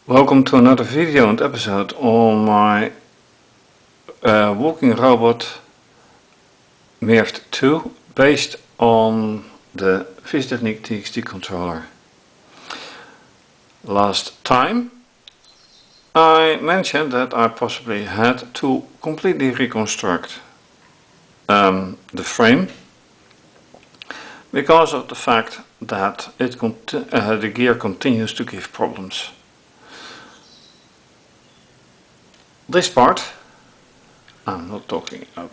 Welcome to another video and episode on my walking robot Mirft2 based on the fischertechnik TXT controller. Last time I mentioned that I possibly had to completely reconstruct the frame because of the fact that the gear continues to give problems. This part, I'm not talking about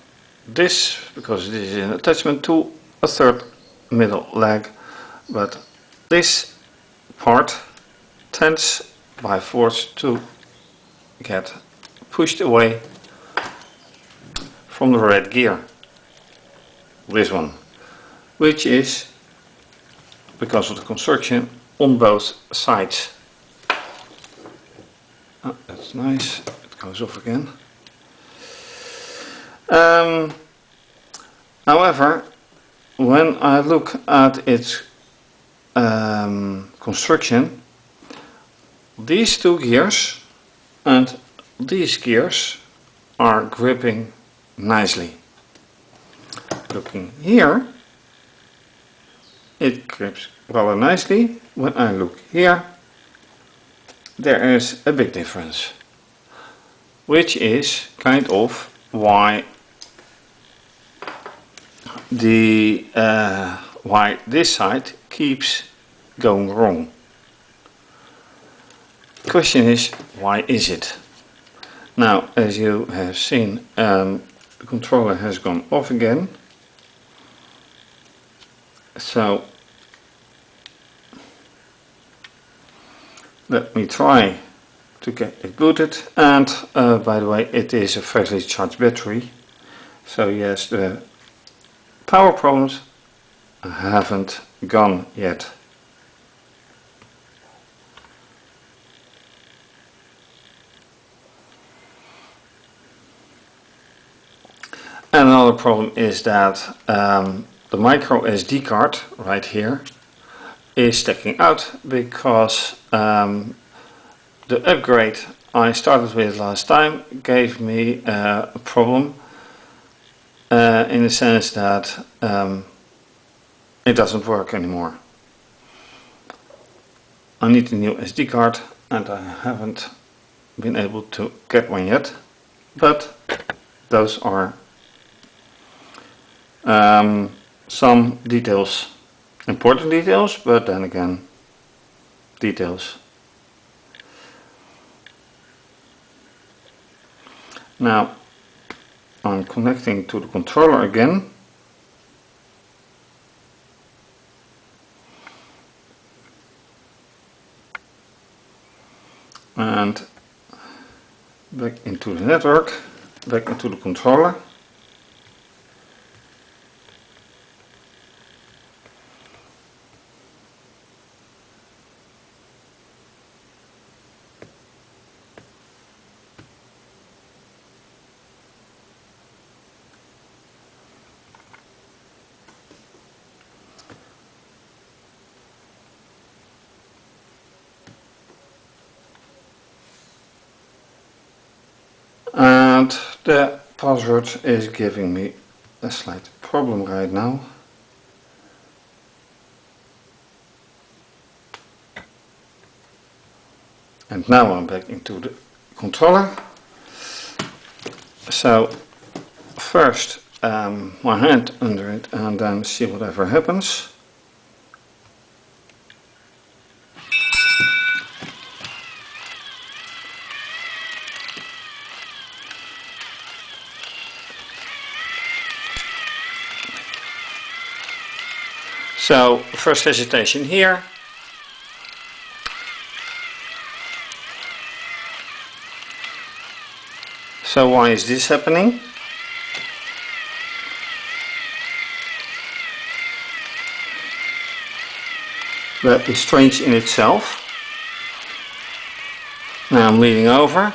this because this is an attachment to a third middle leg, but this part tends by force to get pushed away from the red gear, this one, which is because of the construction on both sides. Oh, that's nice. Goes off again. However, when I look at its construction, these two gears and these gears are gripping nicely. Looking here, it grips rather nicely. When I look here, there is a big difference, which is kind of why why this side keeps going wrong. The question is, why is it? Now, as you have seen, the controller has gone off again. So let me try to get it booted, and by the way, it is a freshly charged battery, so yes, the power problems haven't gone yet. And another problem is that the micro SD card right here is sticking out because the upgrade I started with last time gave me a problem in the sense that it doesn't work anymore. I need a new SD card and I haven't been able to get one yet, but those are some details, important details, but then again, details. Now I'm connecting to the controller again, and back into the network, back into the controller. And the password is giving me a slight problem right now. And now I'm back into the controller. So first my hand under it and then see whatever happens. So first hesitation here. So why is this happening? That is strange in itself. Now I'm leaning over.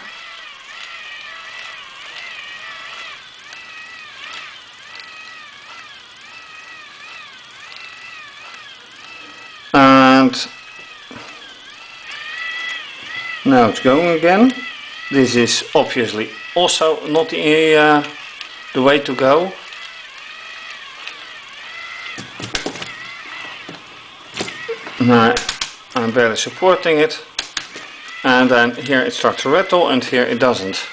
And Now it's going again. This is obviously also not the way to go. Now I'm barely supporting it, and then here it starts to rattle and here it doesn't.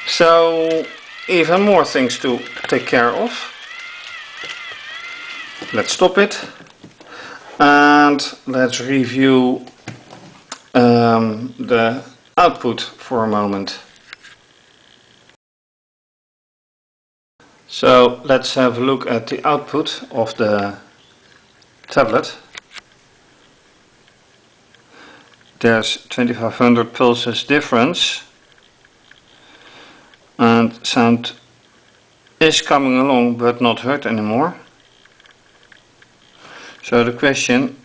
So even more things to take care of. Let's stop it and let's review the output for a moment. So let's have a look at the output of the tablet. There's 2500 pulses difference, and sound is coming along but not heard anymore. So the question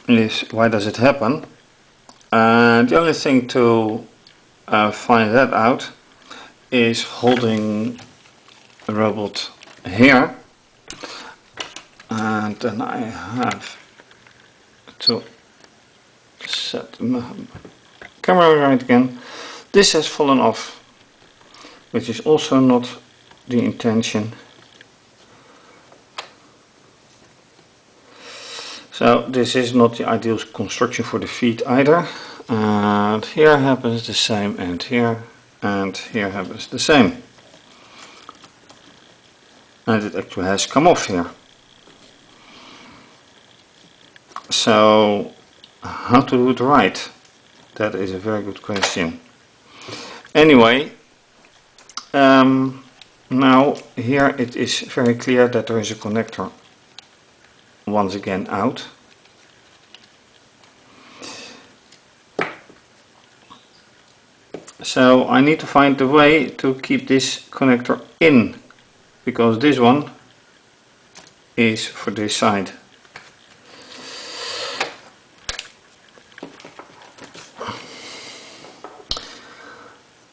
is, why does it happen? And the only thing to find that out is holding the robot here, and then I have to set the camera right again. This has fallen off, which is also not the intention. So this is not the ideal construction for the feet either. And here happens the same, and here happens the same. And it actually has come off here. So how to do it right? That is a very good question. Anyway, now here it is very clear that there is a connector once again out. So I need to find a way to keep this connector in, because this one is for this side.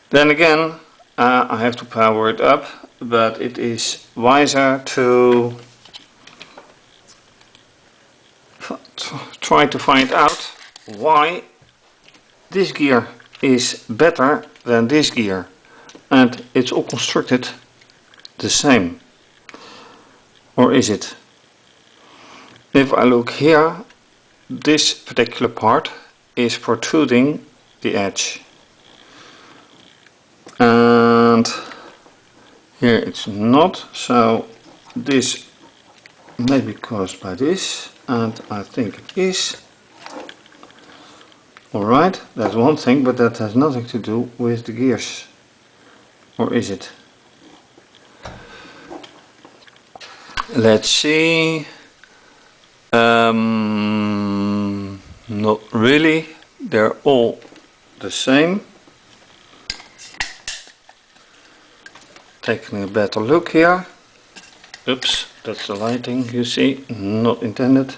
Then again, I have to power it up, but it is wiser to try to find out why this gear is better than this gear, and it's all constructed the same. Or is it? If I look here, this particular part is protruding the edge, and here it's not, so this may be caused by this, and I think it is. Alright, that's one thing, but that has nothing to do with the gears. Or is it? Let's see. Not really. They're all the same. Taking a better look here. Oops, that's the lighting, you see, not intended.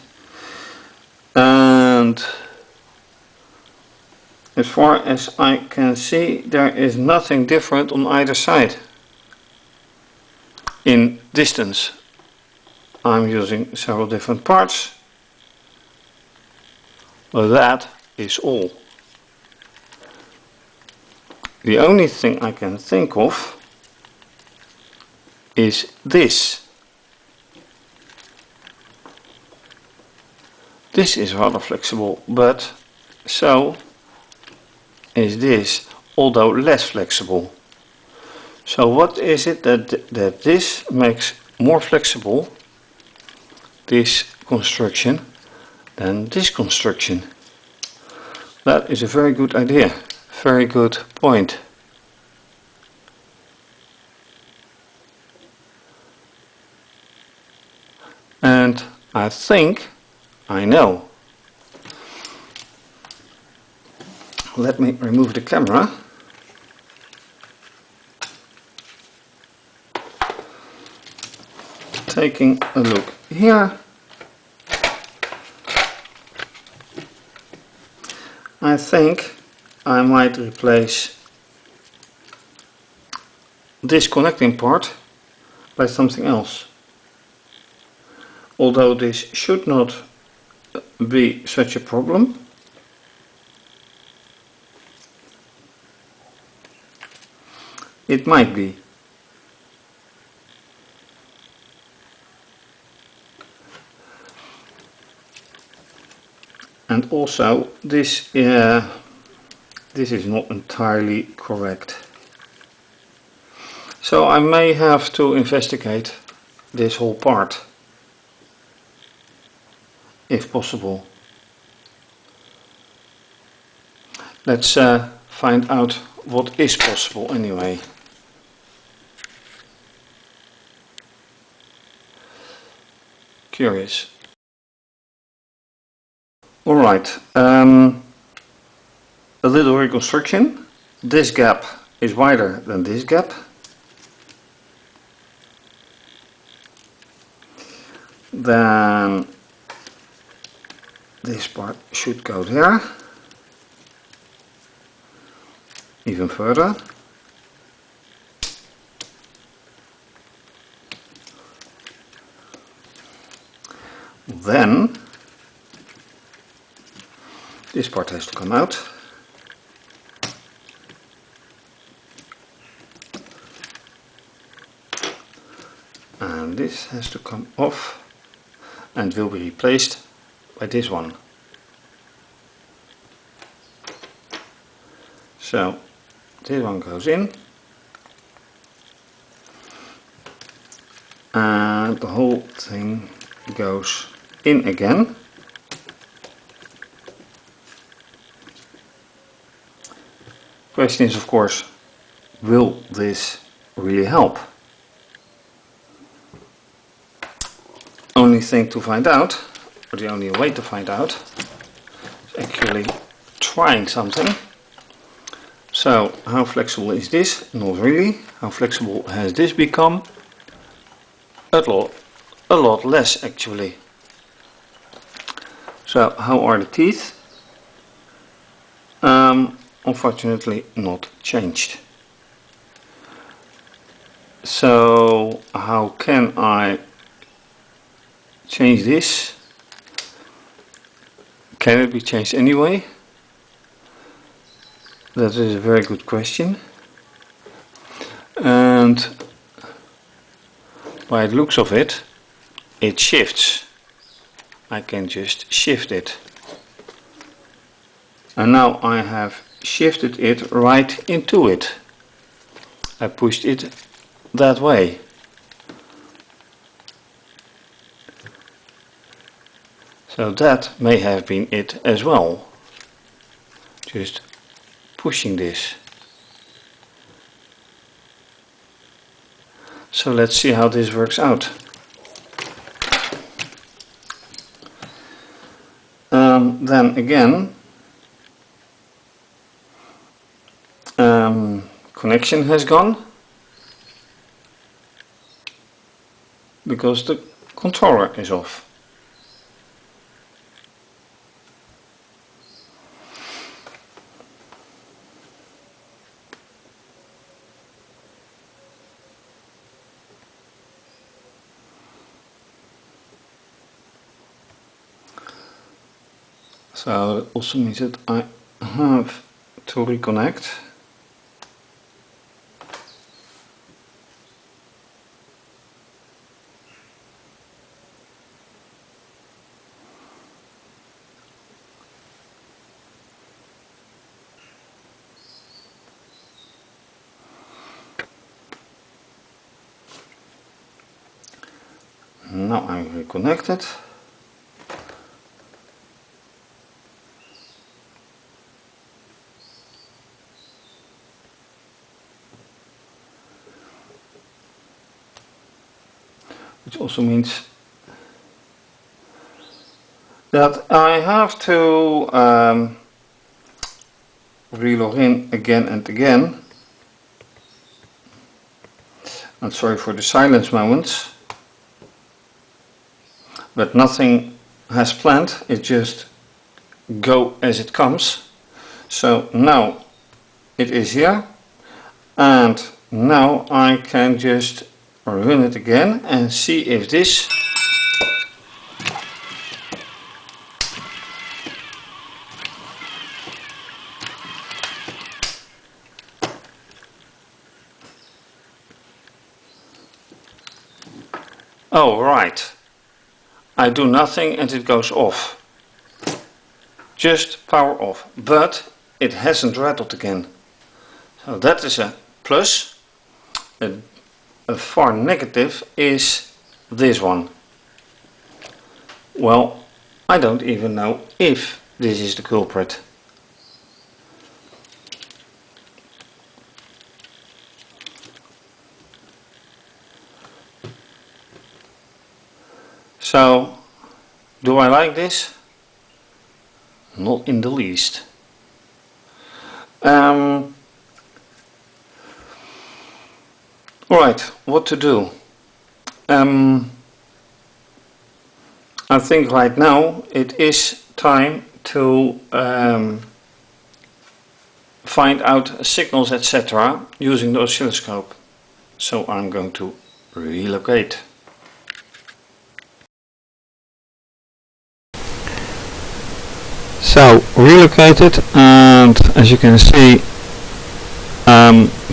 And as far as I can see, there is nothing different on either side in distance. I'm using several different parts, but that is all. The only thing I can think of is this. This is rather flexible, but so is this, although less flexible. So what is it that this makes more flexible, this construction, than this construction? That is a very good idea, very good point. And I think I know. Let me remove the camera. Taking a look here, I think I might replace this connecting part by something else. although this should not be such a problem. It might be. And also this is not entirely correct. So I may have to investigate this whole part, if possible. Let's find out what is possible anyway. Curious. Alright, a little reconstruction. This gap is wider than this gap. Then this part should go there, even further. Then this part has to come out. And this has to come off and will be replaced by this one. So this one goes in and the whole thing goes in again. Question is, of course, will this really help? Only thing to find out, or the only way to find out, is actually trying something. So, how flexible is this? Not really. How flexible has this become? A lot less actually. So, how are the teeth? Unfortunately not changed. So, how can I change this? Can it be changed anyway? That is a very good question. And by the looks of it, it shifts. I can just shift it. And now I have shifted it right into it. I pushed it that way. So that may have been it as well. Just pushing this. So let's see how this works out. Then again, connection has gone because the controller is off. So that also means that I have to reconnect. Now I'm reconnected. Which also means that I have to relog in again and again. I'm sorry for the silence moments, but nothing has planned, it just go as it comes. So now it is here, and now I can just run it again and see if this Oh right, I do nothing and it goes off. Just power off, but it hasn't rattled again. So that is a plus. A far negative is this one. Well, I don't even know if this is the culprit. So, do I like this? Not in the least. Right, what to do? I think right now it is time to find out signals, etc. using the oscilloscope. So I'm going to relocate. So relocated, and as you can see,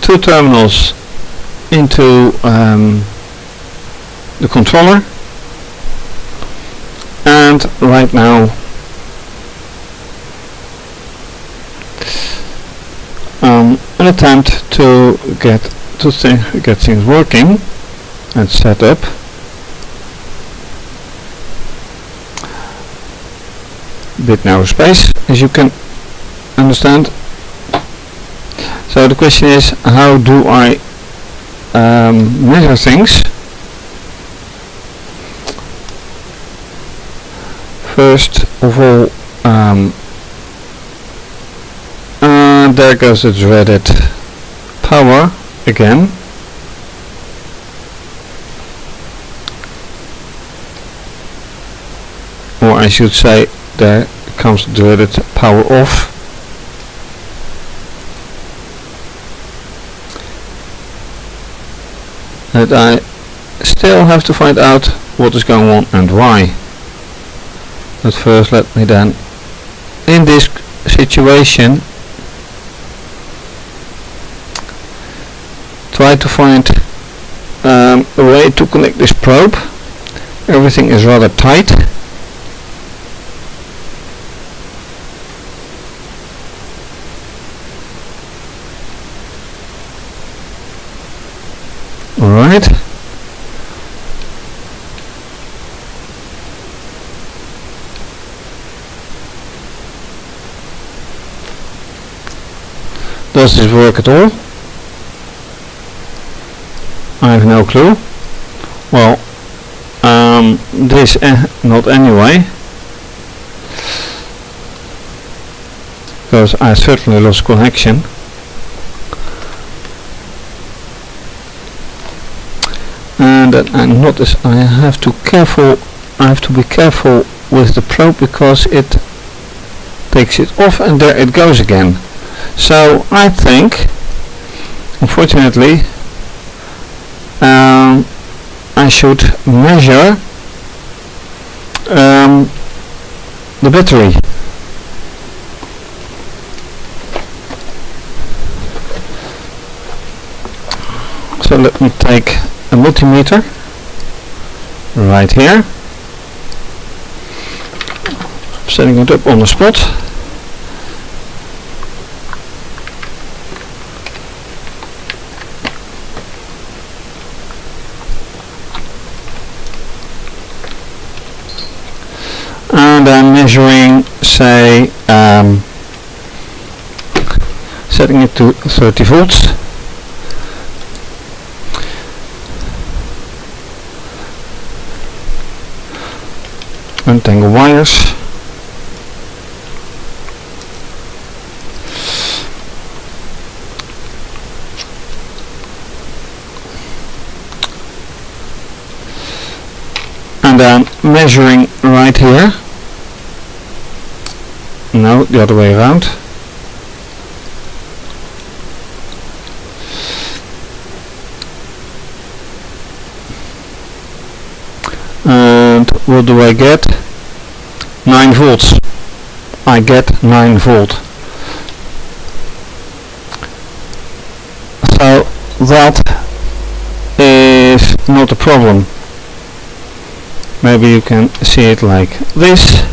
two terminals into the controller, and right now an attempt to get things working and set up. Bit narrow space, as you can understand. So the question is, how do I measure things? First of all, there goes the dreaded power again. Or I should say, there comes the dreaded power off. And I still have to find out what is going on and why. But first let me then, in this situation, try to find a way to connect this probe. Everything is rather tight. Alright. Does this work at all? I have no clue. Well, this not anyway, because I certainly lost connection. And then I notice I have to be careful with the probe, because it takes it off and there it goes again. So I think, unfortunately, I should measure the battery. So let me take a multimeter right here. I'm setting it up on the spot. And I'm measuring, say, setting it to 30 volts. Untangle wires. And then measuring right here. No, the other way around. And what do I get? 9 volts. I get 9 volt. So that is not a problem. Maybe you can see it like this.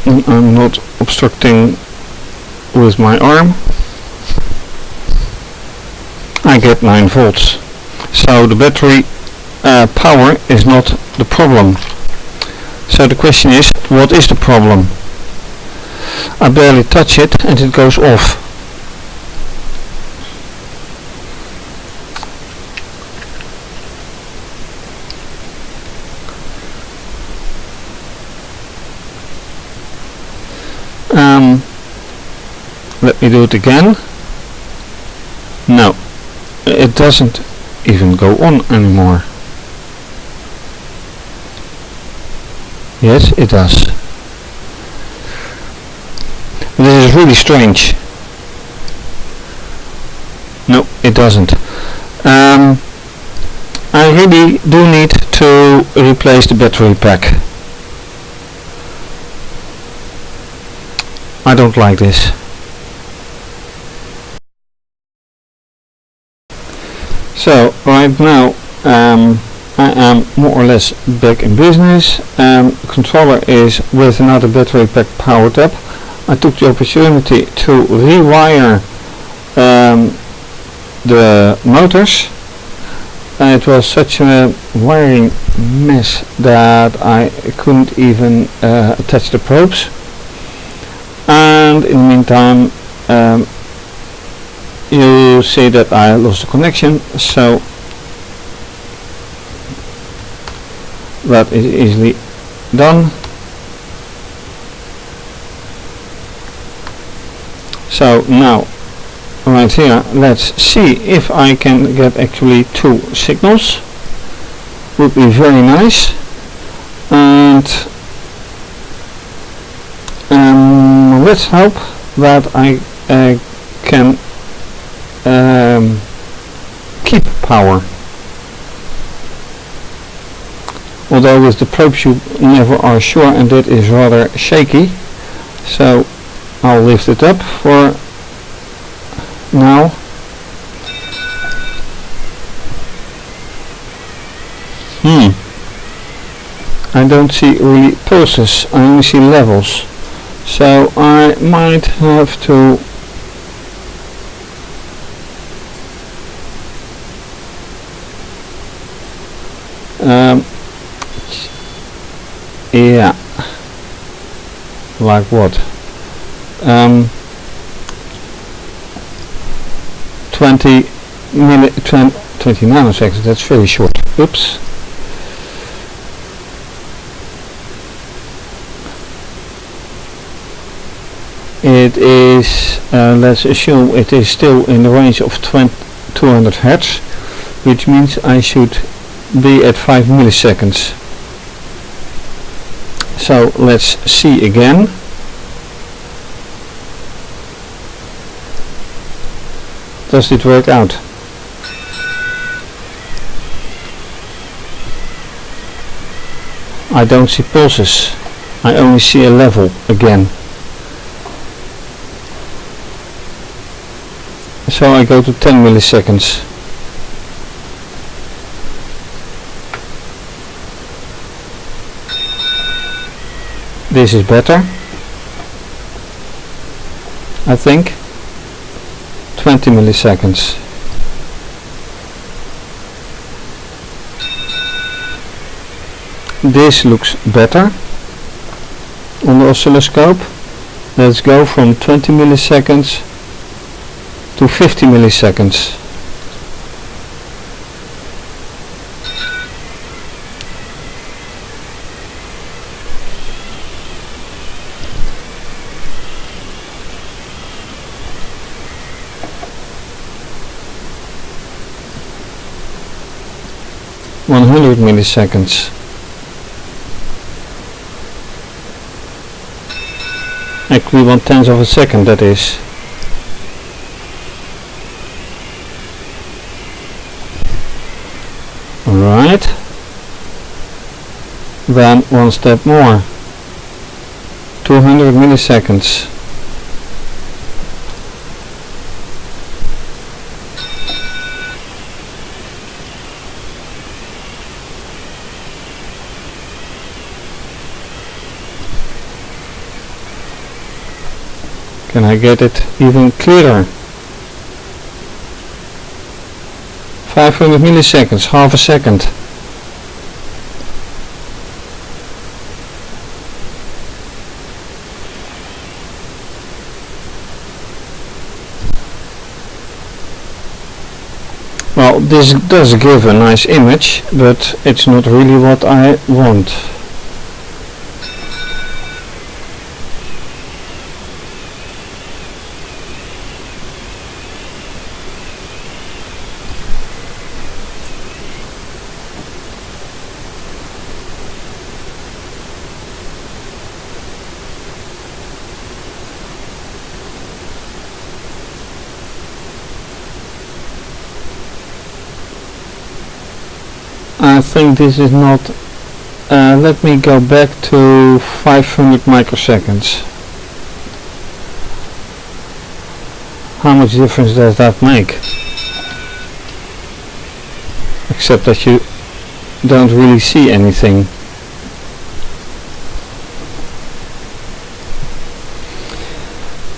I'm not obstructing with my arm. I get 9 volts. So the battery power is not the problem. So the question is, what is the problem? I barely touch it and it goes off. Let me do it again. No, it doesn't even go on anymore. Yes, it does. This is really strange. No, it doesn't. I really do need to replace the battery pack. I don't like this. So right now I am more or less back in business. The controller is with another battery pack powered up. I took the opportunity to rewire the motors. It was such a wiring mess that I couldn't even attach the probes. And in the meantime you see that I lost the connection, so that is easily done. So now right here, let's see if I can get actually 2 signals. Would be very nice. And let's hope that I can keep power. Although with the probes you never are sure, and that is rather shaky. So I'll lift it up for now. I don't see really pulses, I only see levels. So I might have to yeah, like what? 20 nanoseconds, that's very short. Oops. It is, let's assume it is still in the range of 200 Hz, which means I should be at 5 milliseconds. So let's see again. Does it work out? I don't see pulses. I only see a level again. So I go to 10 milliseconds. This is better, I think. 20 milliseconds. This looks better on the oscilloscope. Let's go from 20 milliseconds to 50 milliseconds. Milliseconds. Actually 1/10 of a second, that is. Alright. Then one step more. 200 milliseconds. Can I get it even clearer? 500 milliseconds, half a second. Well, this does give a nice image, but it's not really what I want. I think this is not, let me go back to 500 microseconds. How much difference does that make? Except that you don't really see anything.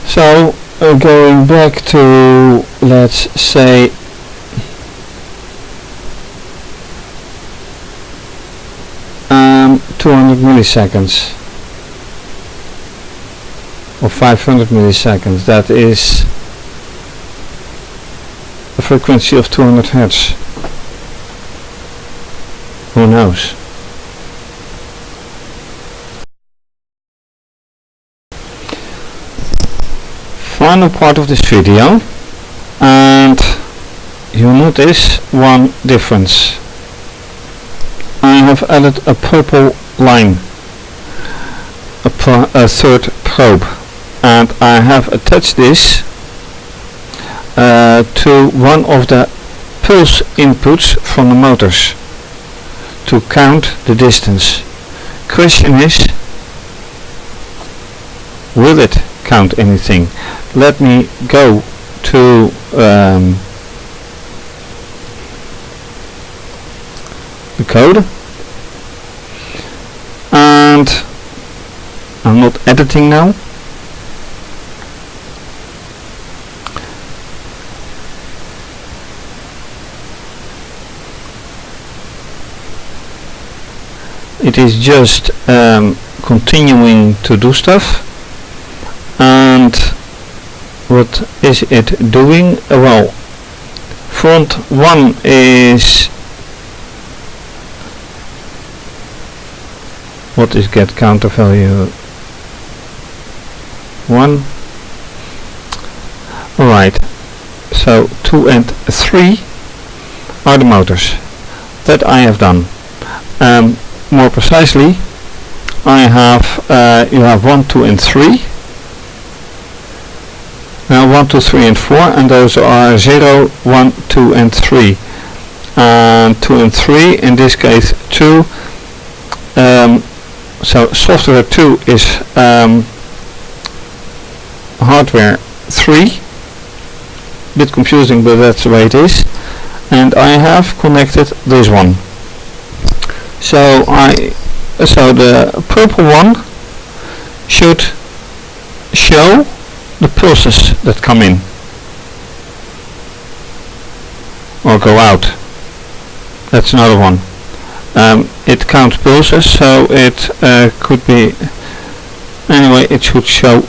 So going back to, let's say, um, 200 milliseconds or 500 milliseconds, that is a frequency of 200 Hertz. Who knows? Final part of this video, and you notice one difference. I have added a purple line, a third probe, and I have attached this to one of the pulse inputs from the motors to count the distance. Question is, will it count anything? Let me go to the code, and I'm not editing now. It is just continuing to do stuff. And what is it doing? Well, front 1 is, what is get counter value 1? Alright, so 2 and 3 are the motors that I have done. More precisely, I have you have 1, 2 and 3. 1, 2, 3 and 4, and those are 0, 1, 2 and 3. And 2 and 3, in this case 2. So software 2 is hardware 3. Bit confusing, but that's the way it is. And I have connected this one. So the purple one should show the pulses that come in or go out. That's another one. It counts pulses, so it could be, anyway, it should show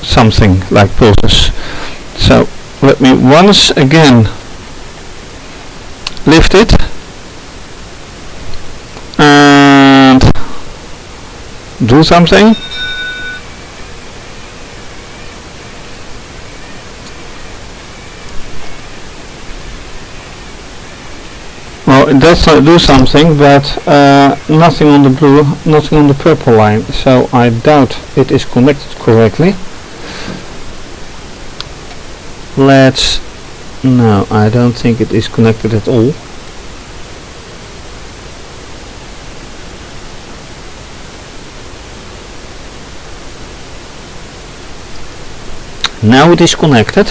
something like pulses. So let me once again lift it and do something. Well, it does do something, but nothing on the blue, nothing on the purple line, so I doubt it is connected correctly. No, I don't think it is connected at all. Now it is connected,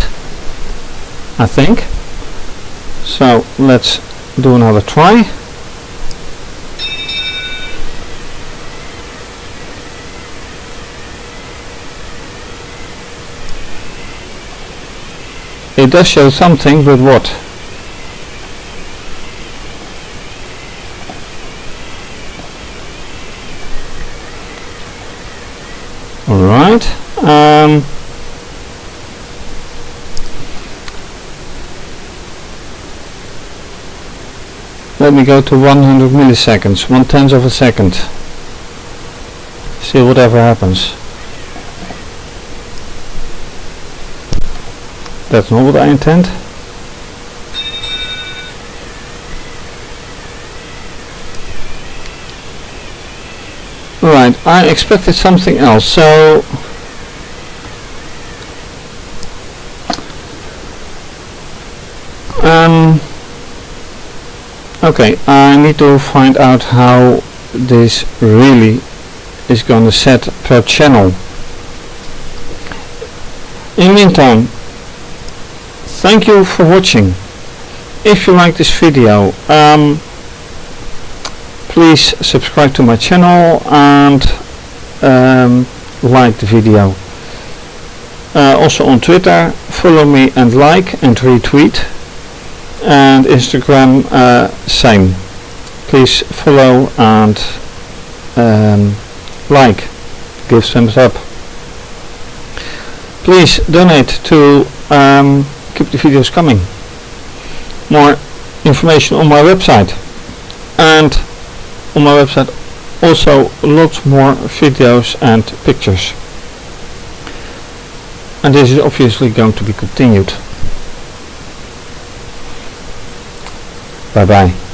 I think. So let's do another try. it does show something, but what? Alright. Let me go to 100 milliseconds, 1/10 of a second. See whatever happens. That's not what I intend. Right, I expected something else, so okay, I need to find out how this really is going to set per channel. In the meantime, thank you for watching. If you like this video, please subscribe to my channel and like the video. Also on Twitter, follow me and like and retweet, and Instagram same. Please follow and like, give thumbs up. Please donate to keep the videos coming. More information on my website, and on my website also lots more videos and pictures, and this is obviously going to be continued. Bye bye.